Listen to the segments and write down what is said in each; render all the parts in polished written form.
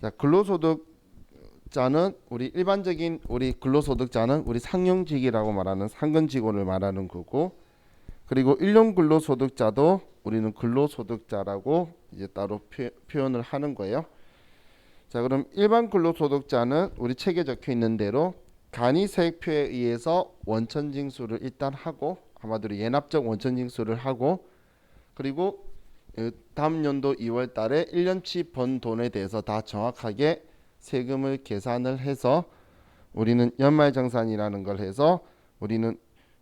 자, 근로소득자는 우리 일반적인 우리 근로소득자는 우리 상용직이라고 말하는 상근 직원을 말하는 거고, 그리고 일용 근로소득자도 우리는 근로소득자라고 이제 따로 표현을 하는 거예요. 자, 그럼 일반 근로소득자는 우리 책에 적혀 있는 대로 간이세액표에 의해서 원천징수를 일단 하고, 한마디로 예납적 원천징수를 하고, 그리고 다음 연도 2월 달에 1년치 번 돈에 대해서 다 정확하게 세금을 계산을 해서 우리는 연말정산이라는 걸 해서 우리는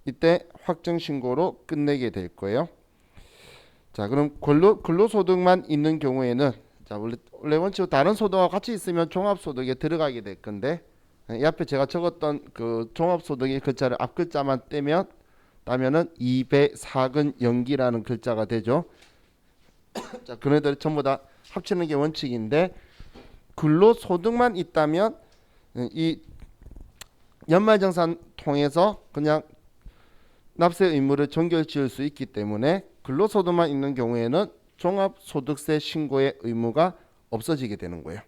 이때 확정신고로 끝내게 될 거예요. 자, 그럼 근로소득만 있는 경우에는, 자, 원래 원칙으로 다른 소득하고 같이 있으면 종합소득에 들어가게 될 건데, 이 앞에 제가 적었던 그 종합소득의 글자를 앞 글자만 따면은 2배 4근 연기라는 글자가 되죠. 자, 그네들 전부 다 합치는 게 원칙인데, 근로소득만 있다면 이 연말정산 통해서 그냥 납세 의무를 전결지을 수 있기 때문에 근로소득만 있는 경우에는 종합소득세 신고의 의무가 없어지게 되는 거예요.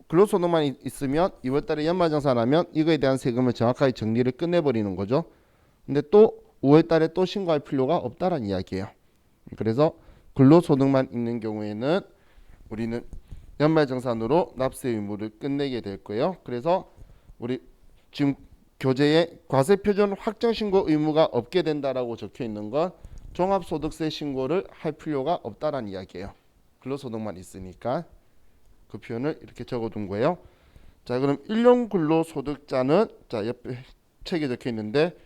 근로소득만 있으면 2월달에 연말정산하면 이거에 대한 세금을 정확하게 정리를 끝내버리는 거죠. 근데 또 5월달에 또 신고할 필요가 없다는 이야기예요. 그래서 근로소득만 있는 경우에는 우리는 연말정산으로 납세 의무를 끝내게 될 거예요. 그래서 우리 지금 교재에 과세표준 확정신고 의무가 없게 된다라고 적혀 있는 건 종합소득세 신고를 할 필요가 없다라는 이야기예요. 근로소득만 있으니까 그 표현을 이렇게 적어둔 거예요. 자, 그럼 일용 근로소득자는, 자, 옆에 책에 적혀 있는데,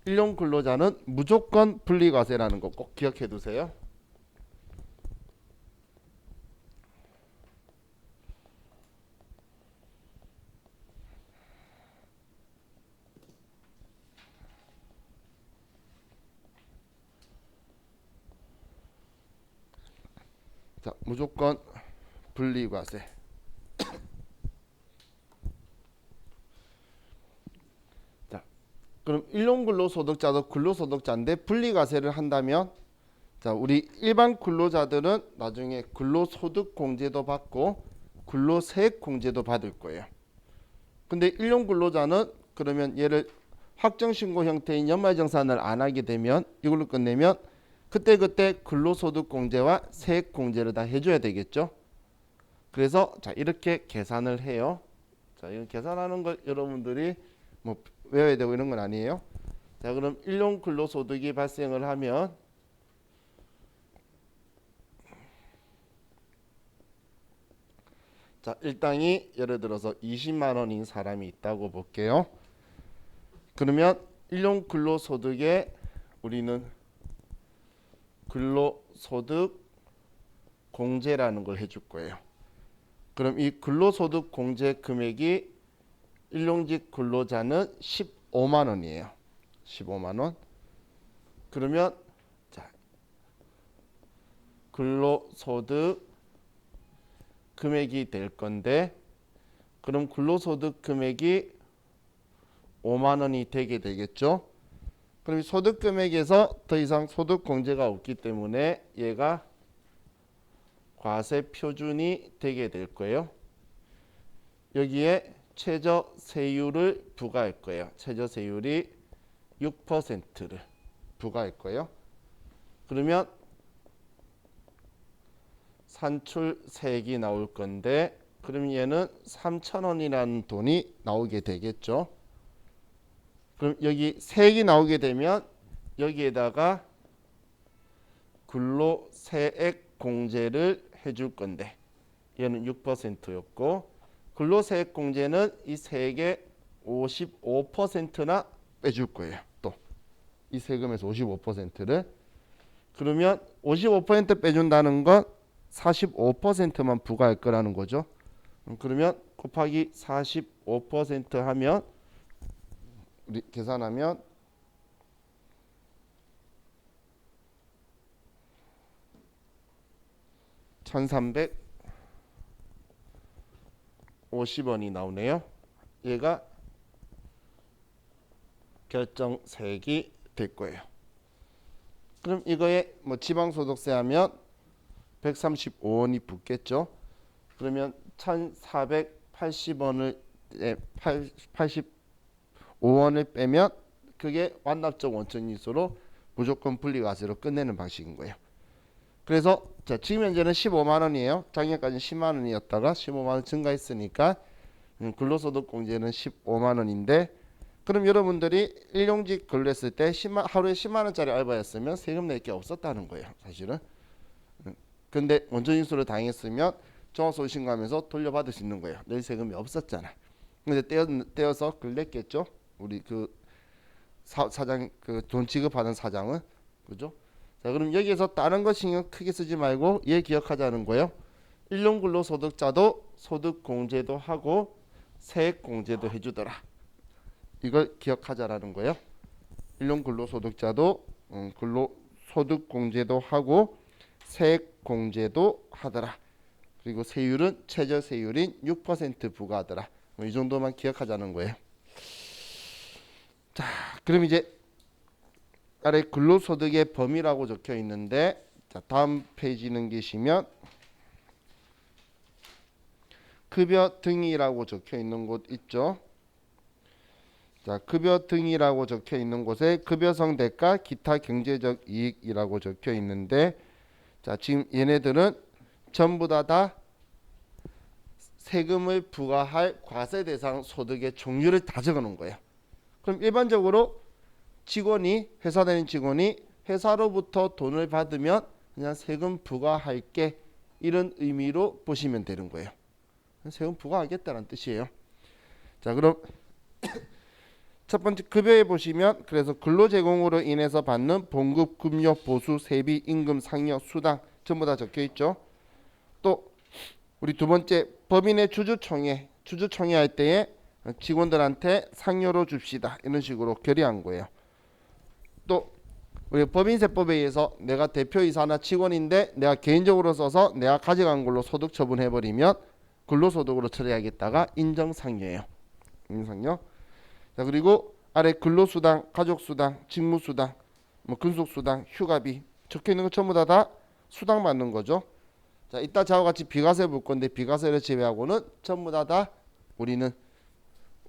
일용 근로자는 무조건 분리과세라는 거 꼭 기억해 두세요. 자, 무조건 분리과세. 자, 그럼 일용 근로소득자도 근로소득자인데 분리과세를 한다면, 자, 우리 일반 근로자들은 나중에 근로소득공제도 받고 근로세액공제도 받을 거예요. 근데 일용 근로자는 그러면 얘를 확정신고 형태인 연말정산을 안 하게 되면, 이걸로 끝내면 그때그때 근로소득공제와 세액공제를 다 해줘야 되겠죠. 그래서 자, 이렇게 계산을 해요. 자, 이거 계산하는 걸 여러분들이 뭐 외워야 되고 이런 건 아니에요. 자, 그럼 일용 근로소득이 발생을 하면, 자, 일당이 예를 들어서 20만 원인 사람이 있다고 볼게요. 그러면 일용 근로소득에 우리는 근로소득 공제라는 걸 해줄 거예요. 그럼 이 근로소득 공제 금액이 일용직 근로자는 15만 원이에요. 15만 원. 그러면 자, 근로소득 금액이 될 건데, 그럼 근로소득 금액이 5만 원이 되게 되겠죠. 그럼 이 소득 금액에서 더 이상 소득 공제가 없기 때문에 얘가 과세 표준이 되게 될 거예요. 여기에 최저 세율을 부과할 거예요. 최저 세율이 6%를 부과할 거예요. 그러면 산출세액이 나올 건데, 그럼 얘는 3,000원이라는 돈이 나오게 되겠죠. 그럼 여기 세액이 나오게 되면 여기에다가 근로세액 공제를 해줄 건데, 얘는 6%였고 근로세액 공제는 이 세액의 55%나 빼줄 거예요. 또 이 세금에서 55%를, 그러면 55% 빼준다는 건 45%만 부과할 거라는 거죠. 그러면 곱하기 45% 하면, 우리 계산하면 1,350원이 나오네요. 얘가 결정세액이 될 거예요. 그럼 이거에 뭐 지방소득세 하면 135원이 붙겠죠. 그러면 1,480원을 85원을 빼면 그게 완납적 원천인수로 무조건 분리과세로 끝내는 방식인 거예요. 그래서 자, 지금 현재는 15만 원이에요. 작년까지는 10만 원이었다가 15만 원 증가했으니까 근로소득공제는 15만 원인데, 그럼 여러분들이 일용직 근로했을 때 하루에 10만 원짜리 알바였으면 세금 낼 게 없었다는 거예요, 사실은. 근데 원천인수를 당했으면 종합소득 신고하면서 돌려받을 수 있는 거예요. 낼 세금이 없었잖아. 근데 떼어서 글 냈겠죠. 우리 그 사장, 그 돈 지급하는 사장은, 그죠? 자, 그럼 여기에서 다른 거 신경 크게 쓰지 말고 얘 기억하자는 거예요. 일용근로소득자도 소득공제도 하고 세액공제도 해주더라. 이걸 기억하자라는 거예요. 일용근로소득자도 근로소득공제도 하고 세액공제도 하더라. 그리고 세율은 최저세율인 6% 부과하더라. 이 정도만 기억하자는 거예요. 자, 그럼 이제 아래 근로소득의 범위라고 적혀 있는데, 자, 다음 페이지 넘기시면 급여 등이라고 적혀 있는 곳 있죠. 자, 급여 등이라고 적혀 있는 곳에 급여성 대가 기타 경제적 이익이라고 적혀 있는데, 자, 지금 얘네들은 전부 다 세금을 부과할 과세 대상 소득의 종류를 다 적어 놓은 거예요. 그럼 일반적으로 직원이, 회사 다니는 직원이 회사로부터 돈을 받으면 그냥 세금 부과할게, 이런 의미로 보시면 되는 거예요. 세금 부과하겠다는 뜻이에요. 자, 그럼 첫 번째 급여에 보시면, 그래서 근로제공으로 인해서 받는 봉급, 급료, 보수, 세비, 임금, 상여, 수당 전부 다 적혀 있죠. 또 우리 두 번째 법인의 주주총회 할 때에 직원들한테 상여로 줍시다, 이런 식으로 결의한 거예요. 또 우리 법인세법에 의해서 내가 대표이사나 직원인데 내가 개인적으로 써서 내가 가져간 걸로 소득 처분해버리면 근로소득으로 처리하겠다가 인정상여예요. 인정상여. 자, 그리고 아래 근로수당, 가족수당, 직무수당, 뭐 근속수당, 휴가비 적혀 있는 거 전부 다 수당 받는 거죠. 자, 이따 저와 같이 비과세 볼 건데 비과세를 제외하고는 전부 다 우리는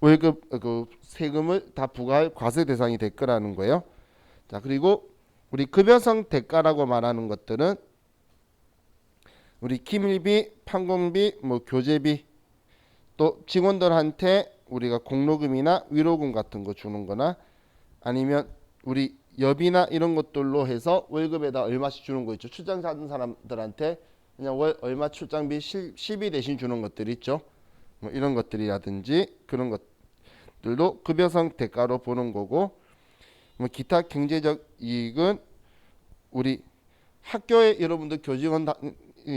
월급 그 세금을 다 부과할 과세 대상이 될 거라는 거예요. 자, 그리고 우리 급여성 대가라고 말하는 것들은 우리 기밀비, 판공비, 뭐 교재비, 또 직원들한테 우리가 공로금이나 위로금 같은 거 주는 거나, 아니면 우리 여비나 이런 것들로 해서 월급에다 얼마씩 주는 거 있죠. 출장 가는 사람들한테 그냥 월 얼마 출장비 시비 대신 주는 것들 있죠. 뭐 이런 것들이라든지 그런 것들도 급여성 대가로 보는 거고, 뭐 기타 경제적 이익은 우리 학교에 여러분들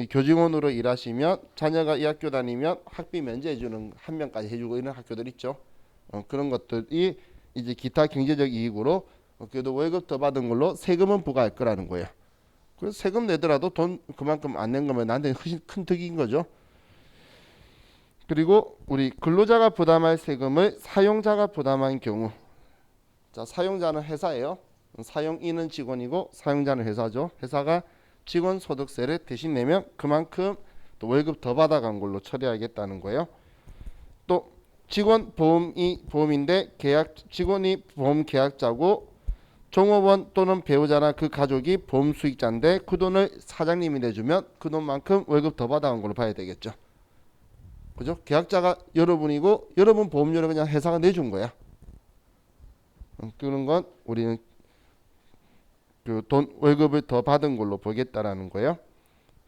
교직원으로 일하시면 자녀가 이 학교 다니면 학비 면제해주는 한 명까지 해주고 이런 학교들 있죠. 그런 것들이 이제 기타 경제적 이익으로 그래도 월급 더 받은 걸로 세금은 부과할 거라는 거예요. 그래서 세금 내더라도 돈 그만큼 안 낸 거면 나한테 훨씬 큰 득인 거죠. 그리고 우리 근로자가 부담할 세금을 사용자가 부담한 경우, 자, 사용자는 회사예요. 사용인은 직원이고 사용자는 회사죠. 회사가 직원 소득세를 대신 내면 그만큼 또 월급 더 받아간 걸로 처리하겠다는 거예요. 또 직원 보험인데 직원이 보험 계약자고 종업원 또는 배우자나 그 가족이 보험 수익자인데 그 돈을 사장님이 내주면 그 돈만큼 월급 더 받아간 걸로 봐야 되겠죠. 그죠? 계약자가 여러분이고 여러분 보험료를 그냥 회사가 내준 거야. 그런 건 우리는 그 돈 월급을 더 받은 걸로 보겠다라는 거예요.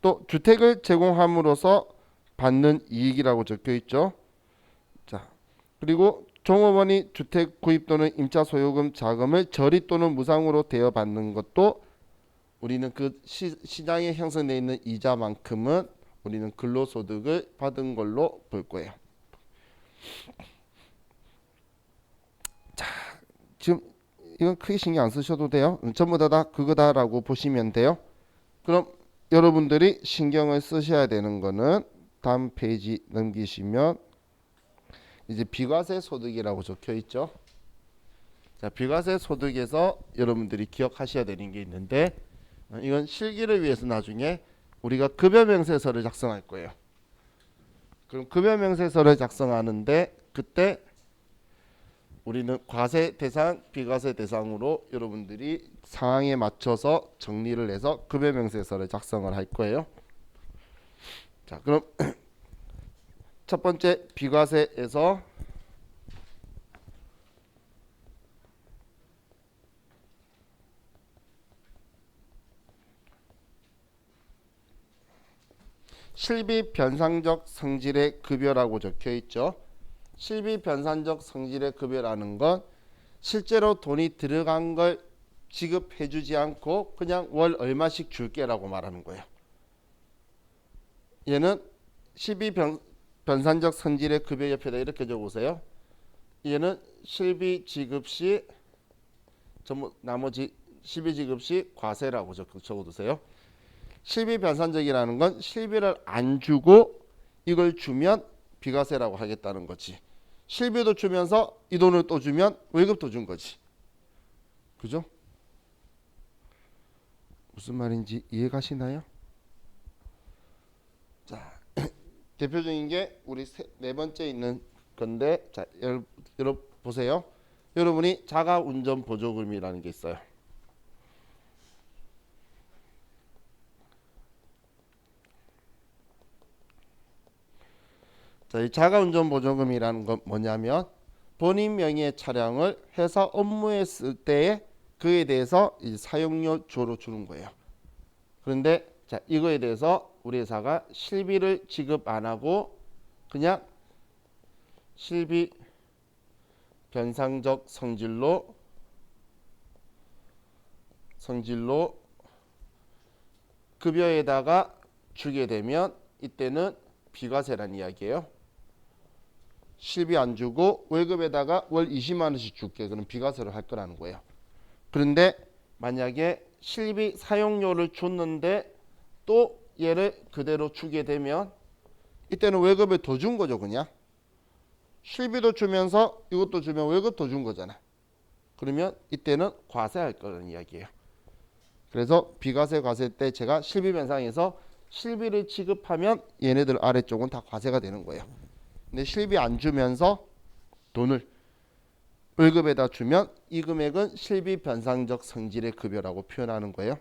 또 주택을 제공함으로써 받는 이익이라고 적혀 있죠. 자, 그리고 종업원이 주택 구입 또는 임차 소유금 자금을 저리 또는 무상으로 대여 받는 것도 우리는 그 시장에 형성되어 있는 이자만큼은 우리는 근로소득을 받은 걸로 볼 거예요. 자, 지금 이건 크게 신경 안 쓰셔도 돼요. 전부 다 그거다라고 보시면 돼요. 그럼 여러분들이 신경을 쓰셔야 되는 거는 다음 페이지 넘기시면 이제 비과세 소득이라고 적혀 있죠. 자, 비과세 소득에서 여러분들이 기억하셔야 되는 게 있는데, 이건 실기를 위해서 나중에 우리가 급여 명세서를 작성할 거예요. 그럼 급여명세서를 작성하는데 그때 우리는 과세 대상, 비과세 대상으로 여러분들이 상황에 맞춰서 정리를 해서 급여명세서를 작성을 할 거예요. 자, 그럼 첫 번째 비과세에서 실비 변상적 성질의 급여라고 적혀 있죠. 실비 변상적 성질의 급여라는 건 실제로 돈이 들어간 걸 지급해 주지 않고 그냥 월 얼마씩 줄게라고 말하는 거예요. 얘는 실비 변산적 성질의 급여 옆에다 이렇게 적어보세요. 얘는 실비 지급 시 전부 나머지 실비 지급 시 과세라고 적어두세요. 실비 변산적이라는 건 실비를 안 주고 이걸 주면 비과세라고 하겠다는 거지. 실비도 주면서 이 돈을 또 주면 월급도 준 거지. 그죠? 무슨 말인지 이해가시나요? 자, 대표적인 게 우리 네 번째 있는 건데, 자, 여러분 보세요. 여러분이 자가 운전 보조금이라는 게 있어요. 자, 이 자가 운전 보조금이라는 건 뭐냐면 본인 명의의 차량을 회사 업무에 쓸 때에 그에 대해서 이제 사용료 조로 주는 거예요. 그런데 자, 이거에 대해서 우리 회사가 실비를 지급 안 하고 그냥 실비 변상적 성질로 급여에다가 주게 되면 이때는 비과세란 이야기예요. 실비 안 주고 월급에다가 월 20만 원씩 줄게. 그럼 비과세를 할 거라는 거예요. 그런데 만약에 실비 사용료를 줬는데 또 얘를 그대로 주게 되면 이때는 월급을 더 준 거죠. 그냥 실비도 주면서 이것도 주면 월급도 준 거잖아. 그러면 이때는 과세할 거라는 이야기예요. 그래서 비과세 과세 때 제가 실비 변상에서 실비를 지급하면 얘네들 아래쪽은 다 과세가 되는 거예요. 근데 실비 안 주면서 돈을 월급에다 주면 이 금액은 실비 변상적 성질의 급여라고 표현하는 거예요.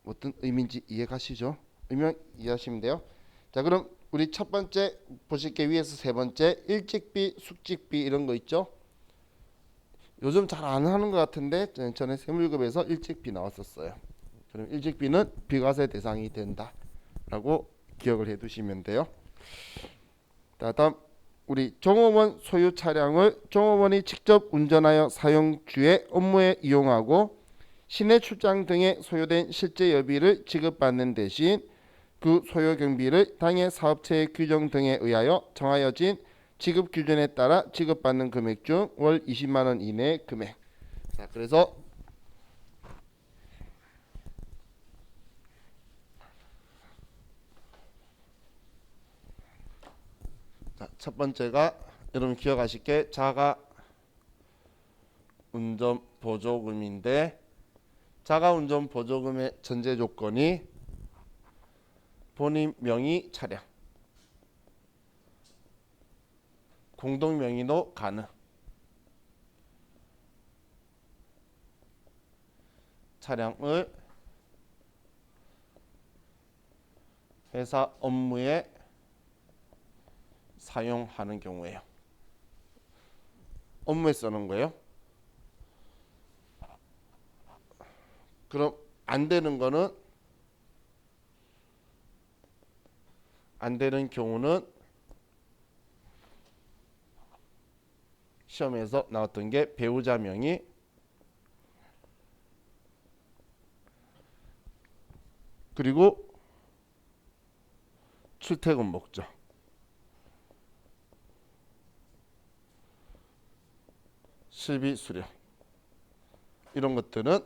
어떤 의미인지 이해가시죠? 의미 이해하시면 돼요. 자, 그럼 우리 첫 번째 보실게. 위에서 세 번째 일찍비, 숙직비 이런 거 있죠? 요즘 잘 안 하는 것 같은데 전에 세무일급에서 일찍비 나왔었어요. 그럼 일찍비는 비과세 대상이 된다라고 기억을 해두시면 돼요. 다음 우리 종업원 소유 차량을 종업원이 직접 운전하여 사용 주의 업무에 이용하고 시내 출장 등에 소요된 실제 여비를 지급받는 대신 그 소요 경비를 당해 사업체의 규정 등에 의하여 정하여진 지급 기준에 따라 지급받는 금액 중 월 20만 원 이내의 금액. 자, 그래서 자, 첫 번째가 여러분 기억하실 게 자가 운전 보조금인데 자가 운전 보조금의 전제 조건이 본인 명의 차량, 공동 명의도 가능. 차량을 회사 업무에 사용하는 경우에요. 업무에 쓰는 거예요. 그럼 안 되는 경우는 시험에서 나왔던 게 배우자 명의, 그리고 출퇴근 목적, 실비 수령 이런 것들은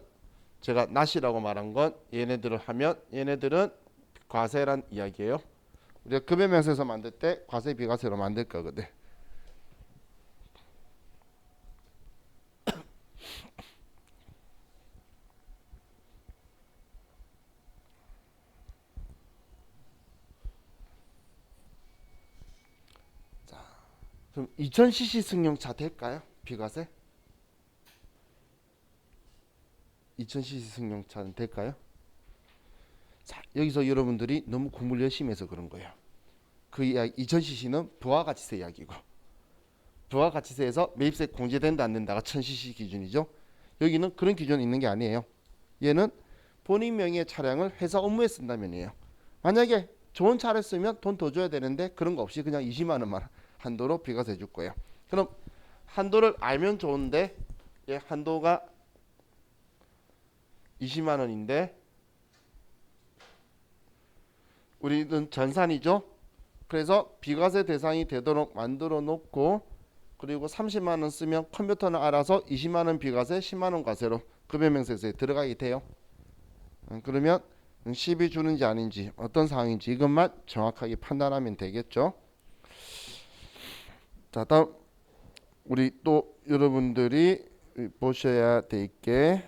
제가 낫이라고 말한 건 얘네들을 하면 얘네들은 과세란 이야기예요. 우리가 급여명세서 만들 때 과세 비과세로 만들 거거든. 그럼 2000cc 승용차 될까요? 비과세? 2000cc 승용차는 될까요? 자, 여기서 여러분들이 너무 공부를 열심히 해서 그런 거예요. 그 이야기 2000cc는 부가가치세 이야기고, 부가가치세에서 매입세 공제된다 안 된다가 1000cc 기준이죠. 여기는 그런 기준이 있는 게 아니에요. 얘는 본인 명의의 차량을 회사 업무에 쓴다면이에요. 만약에 좋은 차를 쓰면 돈 더 줘야 되는데 그런 거 없이 그냥 20만 원만 한도로 비과세 줄 거예요. 그럼 한도를 알면 좋은데, 예, 한도가 20만 원인데 우리는 전산이죠. 그래서 비과세 대상이 되도록 만들어 놓고, 그리고 30만 원 쓰면 컴퓨터는 알아서 20만 원 비과세 10만 원 과세로 급여명세서에 들어가게 돼요. 그러면 10이 주는지 아닌지 어떤 상황인지 이것만 정확하게 판단하면 되겠죠. 자, 다음 우리 또 여러분들이 보셔야 될 게,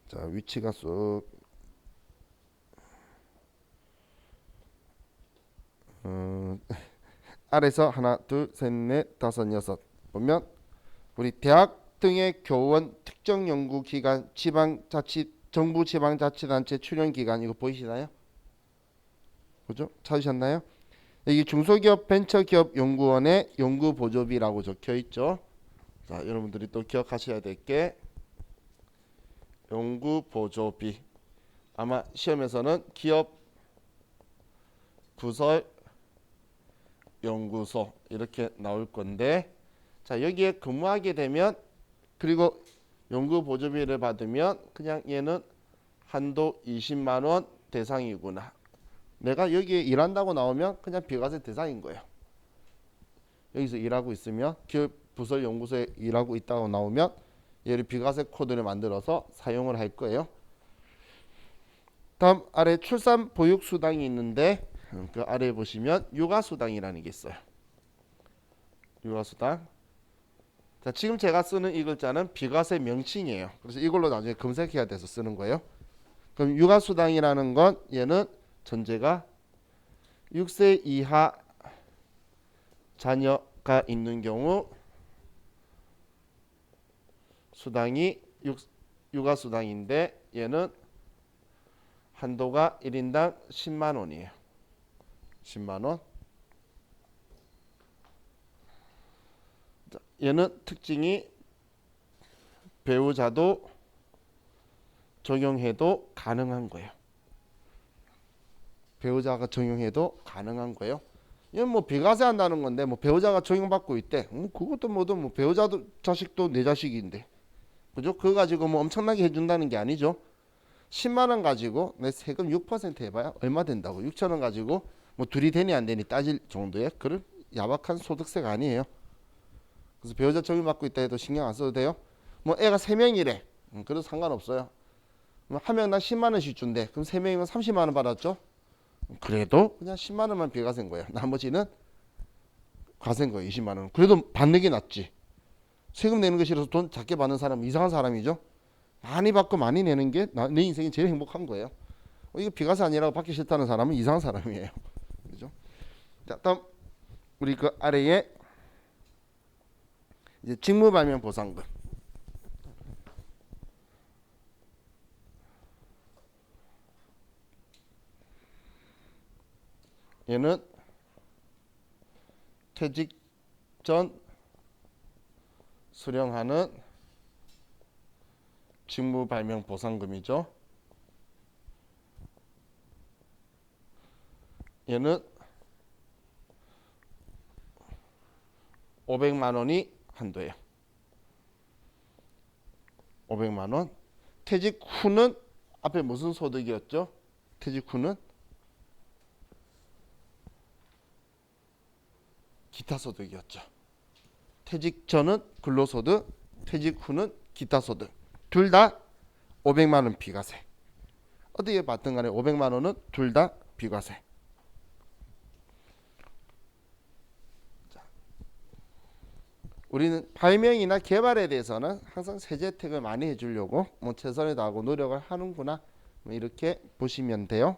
자, 위치가 쏙 아래서 하나 둘셋넷 다섯 여섯 보면 우리 대학 등의 교원 특정 연구기관 지방자치 정부 지방자치단체 출연기관 이거 보이시나요? 그죠? 찾으셨나요? 여기 중소기업 벤처기업 연구원의 연구보조비라고 적혀있죠. 자, 여러분들이 또 기억하셔야 될 게 연구보조비, 아마 시험에서는 기업 부설 연구소 이렇게 나올 건데, 자, 여기에 근무하게 되면, 그리고 연구보조비를 받으면 그냥 얘는 한도 20만 원 대상이구나. 내가 여기에 일한다고 나오면 그냥 비과세 대상인 거예요. 여기서 일하고 있으면, 기업 부설 연구소에 일하고 있다고 나오면 얘를 비과세 코드를 만들어서 사용을 할 거예요. 다음 아래 출산 보육 수당이 있는데, 그 아래에 보시면 육아수당이라는 게 있어요. 육아수당. 자, 지금 제가 쓰는 이 글자는 비과세 명칭이에요. 그래서 이걸로 나중에 검색해야 돼서 쓰는 거예요. 그럼 육아수당이라는 건 얘는 전제가 6세 이하 자녀가 있는 경우 수당이 육아수당인데, 얘는 한도가 1인당 10만 원이에요. 10만 원. 얘는 특징이 배우자도 적용해도 가능한 거예요. 배우자가 적용해도 가능한 거예요. 얘는 뭐 비과세 한다는 건데, 뭐 배우자가 적용받고 있대. 그것도 뭐든 뭐 배우자도 자식도 내 자식인데, 그죠? 그거 가지고 뭐 엄청나게 해준다는 게 아니죠. 10만 원 가지고 내 세금 6% 해봐야 얼마 된다고. 6천 원 가지고 뭐 둘이 되니 안 되니 따질 정도의 그런 야박한 소득세가 아니에요. 그래서 배우자 적용받고 있다 해도 신경 안 써도 돼요. 뭐 애가 3명이래. 그래도 상관없어요. 한 명당 10만 원씩 준대. 그럼 3명이면 30만 원 받았죠. 그래도 그냥 10만 원만 비과세인 거예요. 나머지는 과세인 거예요. 20만 원. 그래도 받는 게 낫지. 세금 내는 거 싫어서 돈 작게 받는 사람은 이상한 사람이죠. 많이 받고 많이 내는 게 내 인생이 제일 행복한 거예요. 이거 비과세 아니라고 받기 싫다는 사람은 이상한 사람이에요. 그죠? 자, 다음 우리 그 아래에 이제 직무발명 보상금. 얘는 퇴직 전 수령하는 직무발명 보상금이죠. 얘는 500만 원이 한도예요. 500만 원. 퇴직 후는 앞에 무슨 소득이었죠? 퇴직 후는 기타 소득이었죠. 퇴직 전은 근로소득, 퇴직 후는 기타 소득. 둘 다 500만 원 비과세. 어디에 받든 간에 500만 원은 둘 다 비과세. 우리는 발명이나 개발에 대해서는 항상 세제 혜택을 많이 해주려고 뭐 최선을 다하고 노력을 하는구나, 뭐 이렇게 보시면 돼요.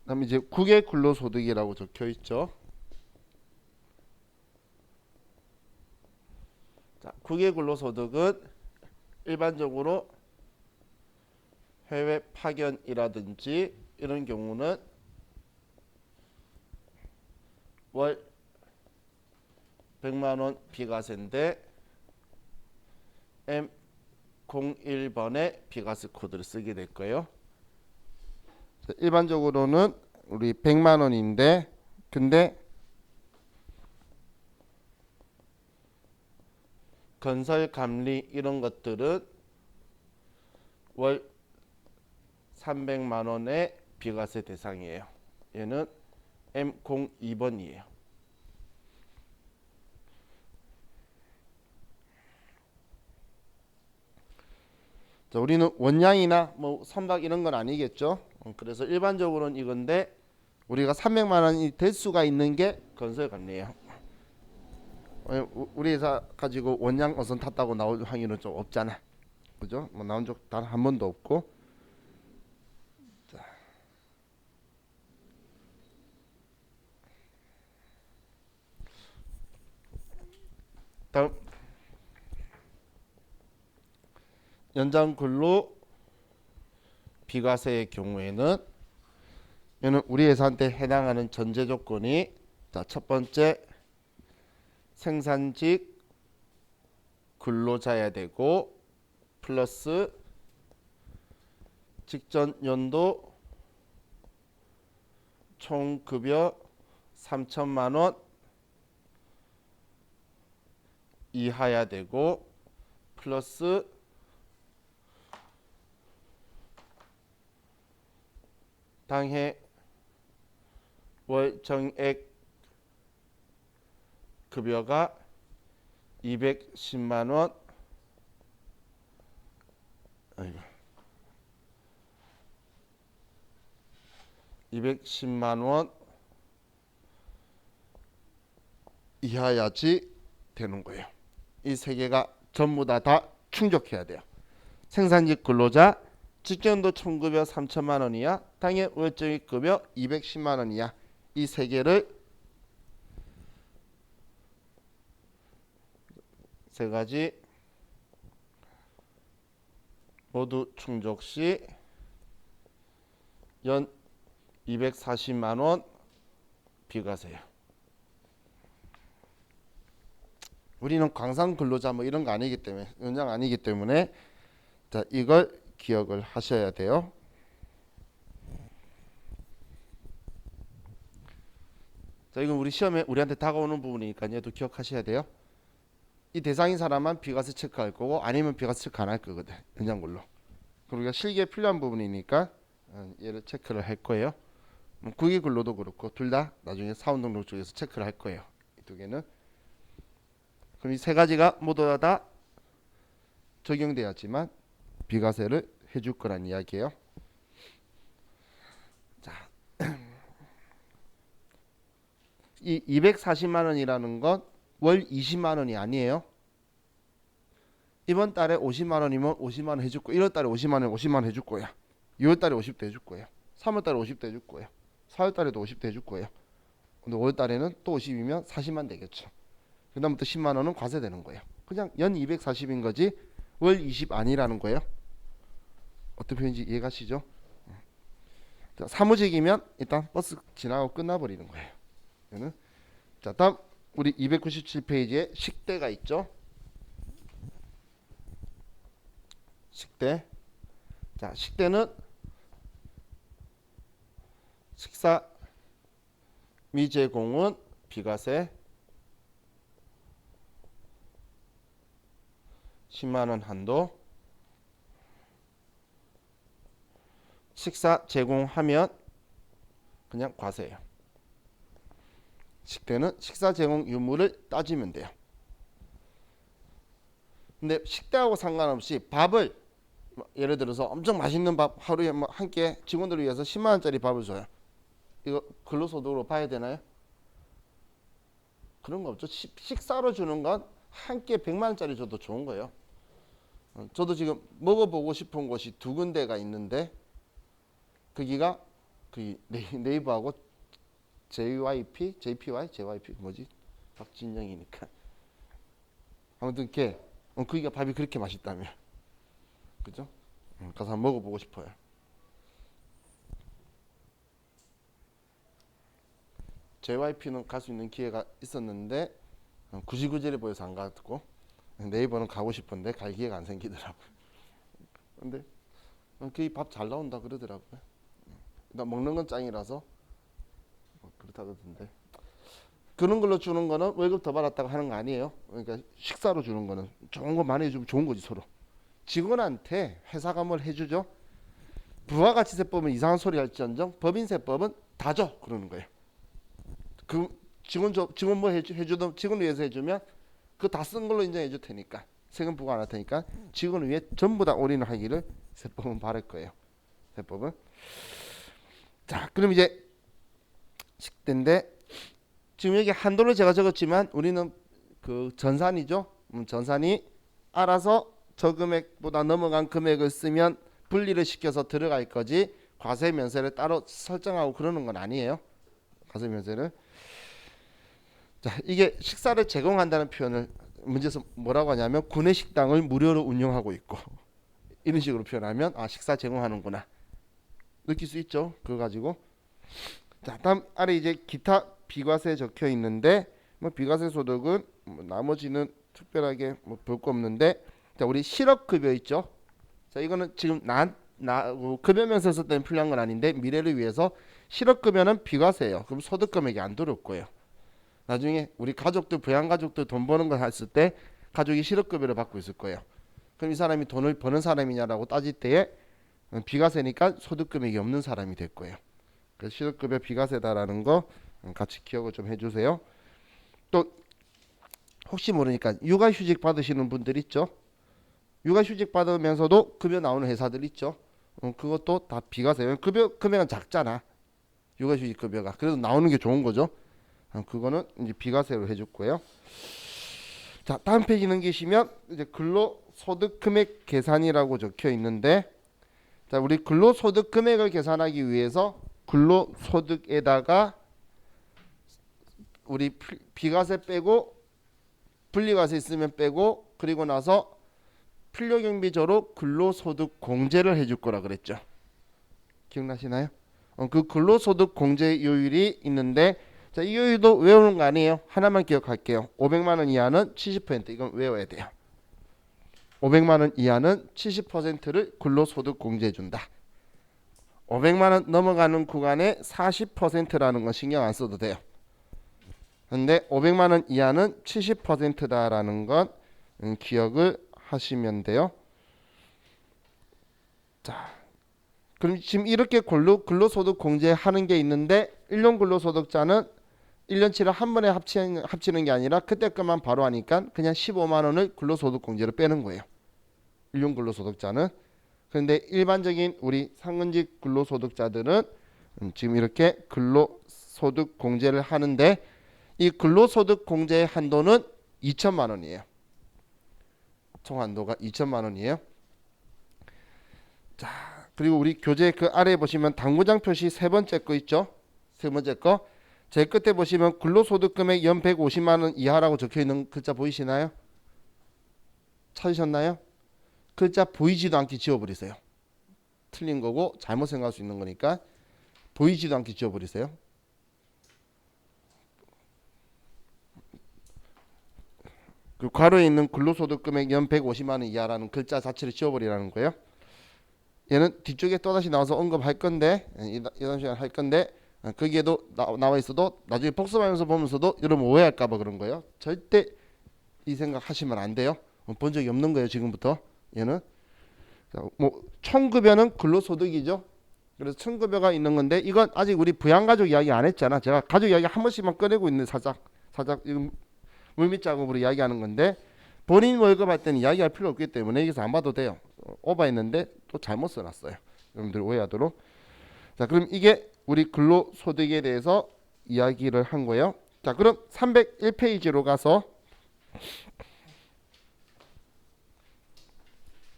그다음에 이제 국외 근로소득이라고 적혀 있죠. 자, 국외 근로소득은 일반적으로 해외 파견이라든지 이런 경우는 월 100만 원 비과세인데 M01번의 비과세 코드를 쓰게 될 거예요. 일반적으로는 우리 100만 원인데 근데 건설 감리 이런 것들은 월 300만 원의 비과세 대상이에요. 얘는 M02번이에요. 자, 우리는 원양이나 뭐 선박 이런 건 아니겠죠. 그래서 일반적으로는 이건데 우리가 300만 원이 될 수가 있는 게 건설 감리예요. 우리 회사 가지고 원양 어선 탔다고 나올 확률은 좀 없잖아. 그죠? 뭐 나온 적 단 한 번도 없고. 자. 다음 연장 근로 비과세의 경우에는 얘는 우리 회사한테 해당하는 전제 조건이 자, 첫 번째 생산직 근로자야 되고 플러스 직전 연도 총 급여 3천만 원 이하야 되고 플러스 당해 월 정액 급여가 210만 원 210만 원 이하야지 되는 거예요. 이 세 개가 전부 다 충족해야 돼요. 생산직 근로자 직전도 총급여 3천만 원 이하 당해 월정액 급여 210만 원 이하 이 세 개를 세 가지 모두 충족 시 연 240만 원 비과세요. 우리는 광산 근로자 뭐 이런 거 아니기 때문에 연장 아니기 때문에 자 이걸 기억을 하셔야 돼요. 자 이건 우리 시험에 우리한테 다가오는 부분이니까 얘도 기억하셔야 돼요. 이 대상인 사람만 비과세 체크할 거고 아니면 비과세 체크 안 할 거거든. 연장 근로. 그리고 우리가 실기에 필요한 부분이니까 얘를 체크를 할 거예요. 국외 근로도 그렇고 둘 다 나중에 사원등록 쪽에서 체크를 할 거예요. 이 두 개는. 그럼 이 세 가지가 모두 다 적용돼야지만 비과세를 해줄 거란 이야기예요. 자, 이 240만 원이라는 건 월 20만 원이 아니에요. 이번 달에 50만 원이면 50만 원 해줄 거예요. 1월 달에 50만 원 50만 원 해줄 거야. 2월 달에 50도 해줄 거예요. 3월 달에 50도 해줄 거예요. 4월 달에도 50도 해줄 거예요. 근데 5월 달에는 또 50이면 40만 되겠죠. 그다음부터 10만 원은 과세되는 거예요. 그냥 연 240인 거지 월 20 아니라는 거예요. 어떤 표현인지 이해가시죠? 자, 사무직이면 일단 버스 지나가고 끝나버리는 거예요. 얘는. 자, 다음 우리 297페이지에 식대가 있죠. 식대. 자, 식대는 식사 미제공은 비과세 10만 원 한도. 식사 제공하면 그냥 과세예요. 식대는 식사 제공 유무를 따지면 돼요. 근데 식대하고 상관없이 밥을 예를 들어서 엄청 맛있는 밥 하루에 뭐 한 끼 직원들을 위해서 10만 원짜리 밥을 줘요. 이거 근로소득으로 봐야 되나요? 그런 거 없죠. 식사로 주는 건 한 끼에 100만 원짜리 줘도 좋은 거예요. 저도 지금 먹어보고 싶은 곳이 두 군데가 있는데 거기가 그 네이버하고 JYP 뭐지? 박진영이니까. 아무튼 걔 그니까 밥이 그렇게 맛있다며. 그죠? 가서 한번 먹어보고 싶어요. JYP는 갈 수 있는 기회가 있었는데 구질구질해 보여서 안 갔고, 네이버는 가고 싶은데 갈 기회가 안 생기더라고요. 근데 그 밥 잘 나온다 그러더라고요. 일단 먹는 건 짱이라서 그렇다던데. 그런 걸로 주는 거는 월급 더 받았다고 하는 거 아니에요. 그러니까 식사로 주는 거는 좋은 거 많이 해주면 좋은 거지 서로. 직원한테 회사가 뭘 해주죠. 부가가치세법은 이상한 소리 할지언정 법인세법은 다 줘 그러는 거예요. 그 직원 뭐 해주든 직원 위해서 해주면 그거 다 쓴 걸로 인정해 줄 테니까 세금 부과 안 할 테니까 직원을 위해 전부 다 올인하기를 세법은 바랄 거예요. 세법은. 자, 그럼 이제 식대인데 지금 여기 한도를 제가 적었지만 우리는 그 전산이죠. 전산이 알아서 저 금액보다 넘어간 금액을 쓰면 분리를 시켜서 들어갈 거지 과세 면세를 따로 설정하고 그러는 건 아니에요. 과세 면세를. 자, 이게 식사를 제공한다는 표현을 문제에서 뭐라고 하냐면 구내식당을 무료로 운영하고 있고 이런 식으로 표현하면 아 식사 제공하는구나 느낄 수 있죠. 그거 가지고. 자, 다음 아래 이제 기타 비과세 적혀 있는데 뭐 비과세 소득은 뭐 나머지는 특별하게 뭐 볼 거 없는데, 자 우리 실업급여 있죠. 자 이거는 지금 급여면서 썼을 때는 필요한 건 아닌데 미래를 위해서 실업급여는 비과세예요. 그럼 소득 금액이 안 들어올 거예요. 나중에 우리 가족들 부양가족들 돈 버는 걸 했을 때 가족이 실업급여를 받고 있을 거예요. 그럼 이 사람이 돈을 버는 사람이냐라고 따질 때에 비과세니까 소득 금액이 없는 사람이 될 거예요. 그래서 실업급여 비과세다라는 거 같이 기억을 좀 해주세요. 또 혹시 모르니까 육아휴직 받으시는 분들 있죠. 육아휴직 받으면서도 급여 나오는 회사들 있죠. 그것도 다 비과세예요. 급여 금액은 작잖아. 육아휴직 급여가. 그래도 나오는 게 좋은 거죠. 그거는 이제 비과세로 해줄 거예요. 자, 다음 페이지 넘기시면 이제 근로소득 금액 계산이라고 적혀 있는데, 자, 우리 근로소득 금액을 계산하기 위해서 근로소득에다가 우리 비과세 빼고 분리과세 있으면 빼고 그리고 나서 필요경비조로 근로소득 공제를 해줄 거라 그랬죠. 기억나시나요? 그 근로소득 공제 요율이 있는데, 자, 이 요율도 외우는 거 아니에요. 하나만 기억할게요. 500만 원 이하는 70%. 이건 외워야 돼요. 500만 원 이하는 70%를 근로소득 공제해 준다. 500만 원 넘어가는 구간에 40%라는 건 신경 안 써도 돼요. 근데 500만 원 이하는 70%다라는 건 기억을 하시면 돼요. 자, 그럼 지금 이렇게 근로소득 공제하는 게 있는데 일용 근로소득자는 1년치를 한 번에 합치는 게 아니라 그때 것만 바로 하니까 그냥 15만 원을 근로소득 공제로 빼는 거예요. 일용 근로소득자는. 그런데 일반적인 우리 상근직 근로소득자들은 지금 이렇게 근로소득 공제를 하는데 이 근로소득 공제의 한도는 2천만 원이에요. 총 한도가 2천만 원이에요. 자, 그리고 우리 교재 그 아래에 보시면 당구장 표시 세 번째 거 있죠. 세 번째 거. 제 끝에 보시면 근로소득 금액 연 150만 원 이하라고 적혀 있는 글자 보이시나요? 찾으셨나요? 글자 보이지도 않게 지워버리세요. 틀린 거고 잘못 생각할 수 있는 거니까 보이지도 않게 지워버리세요. 그 괄호에 있는 근로소득 금액 연 150만 원 이하라는 글자 자체를 지워버리라는 거예요. 얘는 뒤쪽에 또다시 나와서 언급할 건데 이런 시간 할 건데 거기에도 나와 있어도 나중에 복습하면서 보면서도 여러분 오해할까 봐 그런 거예요. 절대 이 생각 하시면 안 돼요. 본 적이 없는 거예요. 지금부터 얘는. 뭐 총급여는 근로소득이죠. 그래서 총급여가 있는 건데 이건 아직 우리 부양가족 이야기 안 했잖아. 제가 가족 이야기 한 번씩만 꺼내고 있는 살짝 물밑작업으로 이야기하는 건데 본인 월급 할 때는 이야기할 필요 없기 때문에 여기서 안 봐도 돼요. 오버했는데 또 잘못 써놨어요. 여러분들 오해하도록. 자, 그럼 이게 우리 근로소득에 대해서 이야기를 한 거예요. 자, 그럼 301페이지로 가서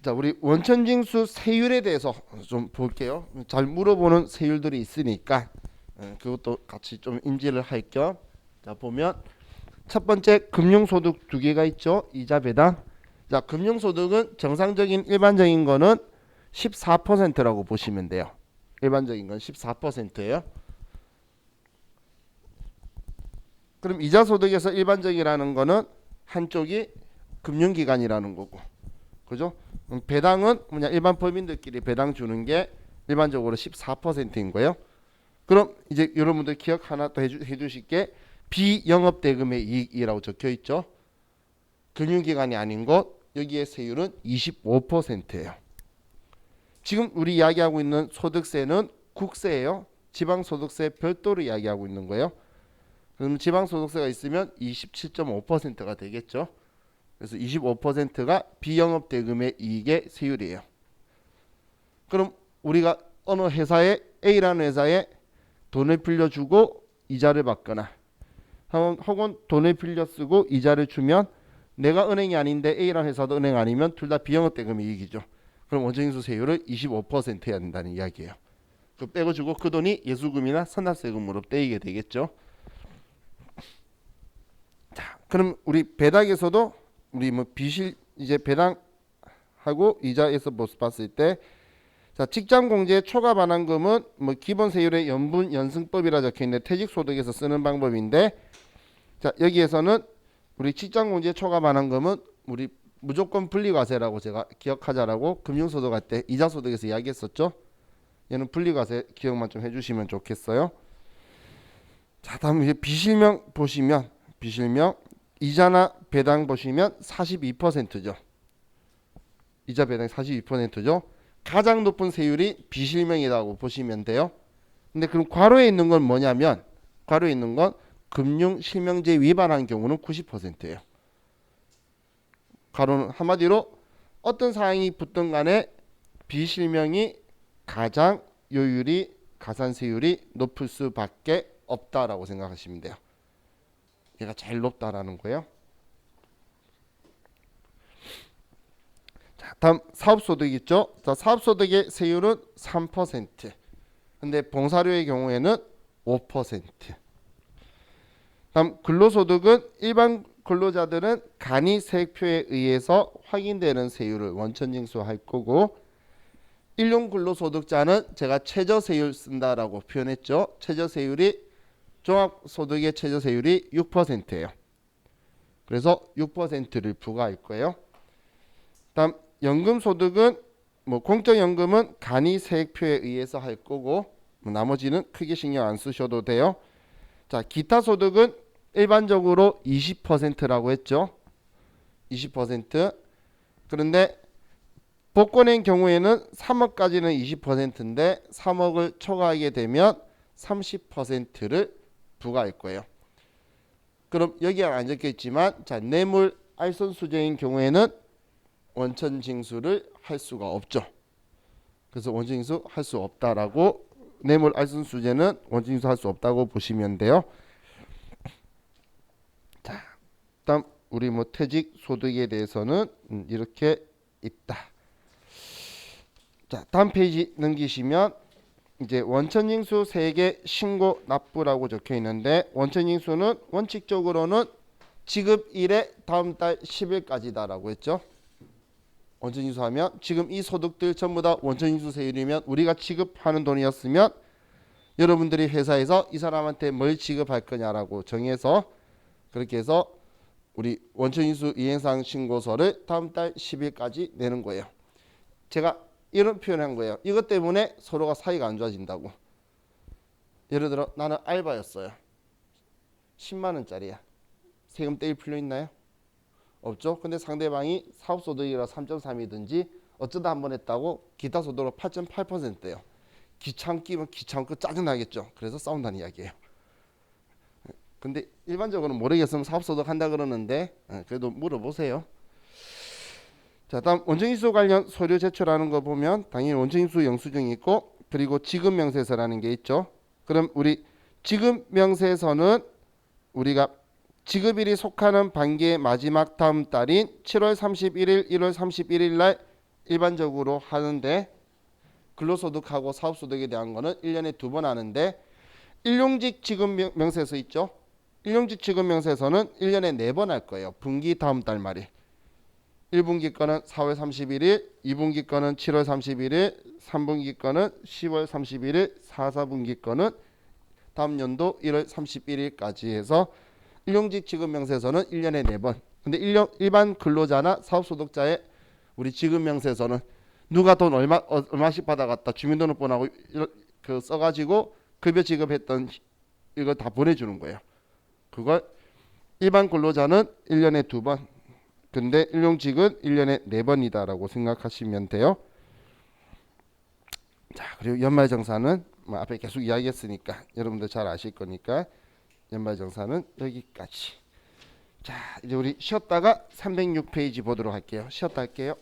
자, 우리 원천징수 세율에 대해서 좀 볼게요. 잘 물어보는 세율들이 있으니까 그것도 같이 좀 인지를 할 겸. 자, 보면 첫 번째 금융소득 두 개가 있죠. 이자 배당. 자, 금융소득은 정상적인 일반적인 거는 14%라고 보시면 돼요. 일반적인 건 14%예요. 그럼 이자 소득에서 일반적이라는 거는 한쪽이 금융기관이라는 거고, 그죠? 배당은 뭐냐, 일반 법인들끼리 배당 주는 게 일반적으로 14%인 거예요. 그럼 이제 여러분들 기억 하나 더 해주실 게 비영업 대금의 이익이라고 적혀 있죠. 금융기관이 아닌 것, 여기에 세율은 25%예요. 지금 우리 이야기하고 있는 소득세는 국세예요. 지방소득세 별도로 이야기하고 있는 거예요. 그럼 지방소득세가 있으면 27.5%가 되겠죠. 그래서 25%가 비영업 대금의 이익의 세율이에요. 그럼 우리가 어느 회사에 A라는 회사에 돈을 빌려주고 이자를 받거나 혹은 돈을 빌려 쓰고 이자를 주면 내가 은행이 아닌데 A라는 회사도 은행 아니면 둘 다 비영업 대금의 이익이죠. 그럼 원천징수 세율을 25% 해야 된다는 이야기예요. 그 빼고 주고 그 돈이 예수금이나 선납세금으로 떼이게 되겠죠. 자, 그럼 우리 배당에서도 우리 뭐 비실 이제 배당하고 이자에서 봤을 때, 자, 직장공제 초과 반환금은 뭐 기본 세율의 연분 연승법이라 적혀 있는데 퇴직소득에서 쓰는 방법인데, 자, 여기에서는 우리 직장공제 초과 반환금은 우리 무조건 분리과세라고 제가 기억하자라고 금융소득 할 때 이자소득에서 이야기했었죠. 얘는 분리과세 기억만 좀 해주시면 좋겠어요. 자, 다음 이제 비실명 보시면 비실명 이자나 배당 보시면 42%죠. 이자 배당 42%죠. 가장 높은 세율이 비실명이라고 보시면 돼요. 근데 그럼 괄호에 있는 건 뭐냐면, 괄호에 있는 건 금융실명제 위반한 경우는 90%예요. 괄호는 한마디로 어떤 사항이 붙든 간에 비실명이 가장 요율이 가산세율이 높을 수밖에 없다라고 생각하시면 돼요. 얘가 제일 높다라는 거예요. 자, 다음 사업소득 있죠. 자, 사업소득의 세율은 3%. 근데 봉사료의 경우에는 5%. 다음 근로소득은 일반 근로자들은 간이세액표에 의해서 확인되는 세율을 원천징수할 거고, 일용 근로소득자는 제가 최저세율 쓴다라고 표현했죠. 최저세율이 종합소득의 최저세율이 6%예요. 그래서 6%를 부과할 거예요. 다음 연금소득은 뭐 공적연금은 간이세액표에 의해서 할 거고, 뭐 나머지는 크게 신경 안 쓰셔도 돼요. 자, 기타소득은 일반적으로 20%라고 했죠. 20%. 그런데 복권의 경우에는 3억까지는 20%인데 3억을 초과하게 되면 30%를 부과할 거예요. 그럼 여기에 안 적혀 있지만, 자, 뇌물 알선수재인 경우에는 원천징수를 할 수가 없죠. 그래서 원천징수 할 수 없다라고, 뇌물 알선수재는 원천징수 할 수 없다고 보시면 돼요. 자, 다음 우리 뭐 퇴직 소득에 대해서는 이렇게 있다. 자, 다음 페이지 넘기시면 이제 원천징수 세액의 신고 납부라고 적혀 있는데, 원천징수는 원칙적으로는 지급일의 다음 달 10일까지다라고 했죠. 원천징수하면 지금 이 소득들 전부 다 원천징수 세율이면 우리가 지급하는 돈이었으면 여러분들이 회사에서 이 사람한테 뭘 지급할 거냐라고 정해서 그렇게 해서 우리 원천징수 이행사항 신고서를 다음 달 10일까지 내는 거예요. 제가 이런 표현한 거예요. 이것 때문에 서로가 사이가 안 좋아진다고. 예를 들어 나는 알바였어요. 10만 원짜리야. 세금 떼일 필요 있나요? 없죠. 근데 상대방이 사업소득이라 3.3이든지 어쩌다 한 번 했다고 기타 소득으로 8.8%예요. 귀찮기면 귀찮고 짜증나겠죠. 그래서 싸운다는 이야기예요. 근데 일반적으로 모르겠으면 사업소득 한다 그러는데 그래도 물어보세요. 자, 다음 원천징수 관련 서류 제출하는 거 보면 당연히 원천징수 영수증이 있고, 그리고 지급명세서라는 게 있죠. 그럼 우리 지급명세서는 우리가 지급일이 속하는 반기의 마지막 다음 달인 7월 31일, 1월 31일 날 일반적으로 하는데 근로소득하고 사업소득에 대한 거는 1년에 2번 하는데 일용직 지급 명세서 있죠. 일용직 지급 명세서는 1년에 4번 할 거예요. 분기 다음 달 말이. 1분기 거는 4월 31일, 2분기 거는 7월 31일, 3분기 거는 10월 31일, 4분기 거는 다음 연도 1월 31일까지 해서 일용직 지급 명세서는 1년에 4번. 근데 일반 근로자나 사업소득자의 우리 지급 명세서는 누가 돈 얼마씩 받아갔다 주민등록번호하고 그 써가지고 급여 지급했던 이거 다 보내주는 거예요. 그걸 일반 근로자는 1년에 2번. 근데 일용직은 1년에 4번이다라고 생각하시면 돼요. 자, 그리고 연말정산은 뭐 앞에 계속 이야기했으니까 여러분들 잘 아실 거니까 연말정산은 여기까지. 자, 이제 우리 쉬었다가 306페이지 보도록 할게요. 쉬었다 할게요.